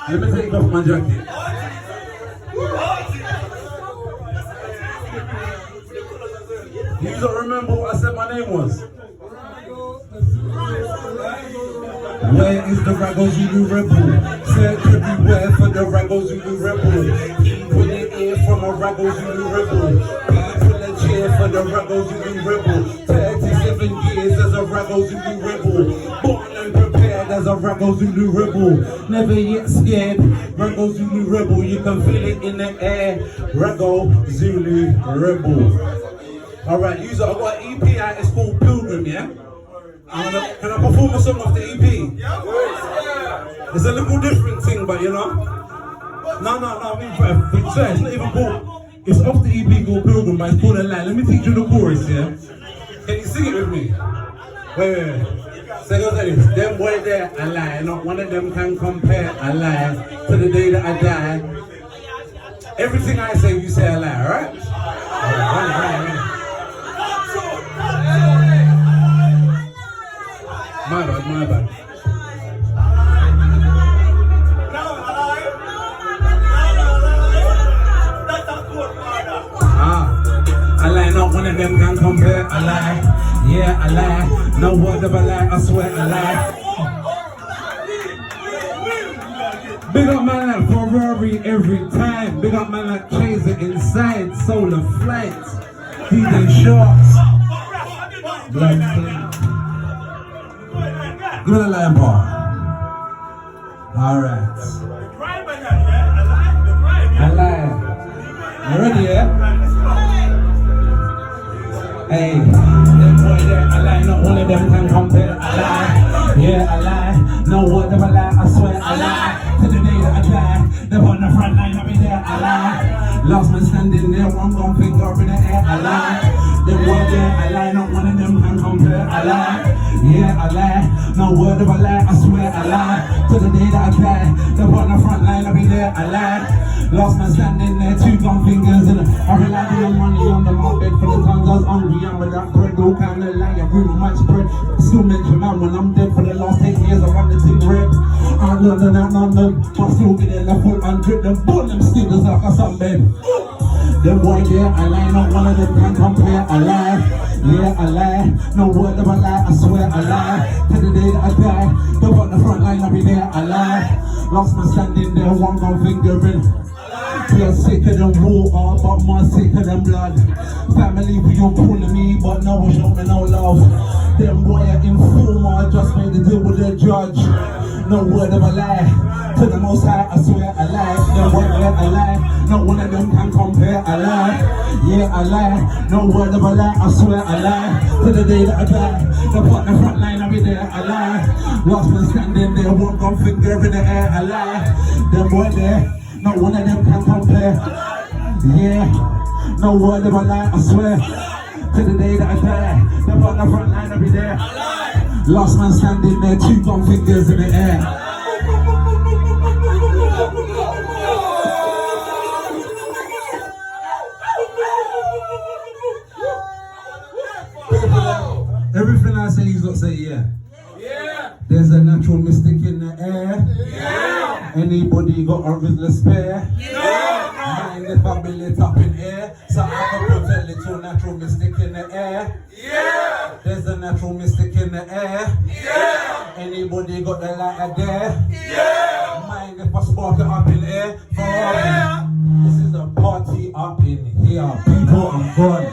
Let me take off my jacket. You don't remember what I said my name was? Where is the Rago Zulu rebel? Search everywhere for the Rago Zulu rebel. People in ear from a Rago Zulu rebel. People in cheer for the Rago Zulu rebel. 37 years as a Rago Zulu rebel. Born and prepared as a Rago Zulu rebel. Never yet scared. Rago Zulu rebel. You can feel it in the air. Rago Zulu rebel. Alright, user, I've got an EP out, it's called Pilgrim, yeah? Can I perform a song off the EP? It's a little different thing, but you know? No, I mean, it's not even called, it's off the EP called Pilgrim, but it's called A Lie. Let me teach you the chorus, yeah? Can you sing it with me? Wait. So it goes like this. Them boy there, a lie. Not one of them can compare a lie to the day that I die. Everything I say, you say a lie, alright? Right. My bad. I lie, not one of them can compare. I lie, yeah, I lie. No word of a lie, I swear I lie. Big up man like Ferrari every time. Big up man like Chaser inside. Solar flight. DJ Sharks. Blood clean. Give me the lion bar. Alright. I lie. You ready, yeah? Hey, them boy there, I lie, not one of them can compare. I lie, yeah, I lie. No word of a lie, I swear I lie. To the day that I die, they're on the front line, I'll be there, I lie. Last man standing there, one gone finger in the air, I lie. Them boy there, I lie, not one of them can compare. I lie, yeah, I lie. No word of a lie, I swear I lie. To the day that I die, they're on the front line, I'll be there, I lie. Last man standing there, two gum fingers in I relied on money on the market for the times I was hungry. I'm with that bread, no kind of lie, I really much spread. Still mention man when I'm dead for the last 10 years. I run the team reps. I London out London, but still get in the full 100. Them bull them still like a sunbed. Them boy there, I lie, not one of them can compare. I lie, yeah, I lie. No word of a lie, I swear I lie. To the day that I die, they're on the front line, I'll be there, I lie. Last man standing there, one gone finger in. We are sicker than water, but more sicker than blood. Family, we all pulling me, but no one show me no love. Them boy are informer, just made the deal with the judge. No word of a lie, to the most high, I swear I lie. Them boy there, I lie, not one of them can compare. I lie, yeah, I lie. No word of a lie, I swear I lie. To the day that I die, the put the front line, I'll be there, I lie. Last man standing there, one gone finger in the air, I lie. Them boy there, not one of them can compare. Yeah, no word of a lie, I swear. To the day that I die, they're on the front line, I'll be there. Last man standing there, two gum fingers in the air. Everything I say, he's got to say yeah. There's a natural mystic in the air. Yeah. Anybody got a rizzler spare? Yeah. Mind if I build it up in air? So I can put a little natural mystic in the air. Yeah. There's a natural mystic in the air. Yeah. Anybody got the lighter there? Yeah. Mind if I spark it up in air? Yeah. This is a party up in here. People, I'm gone.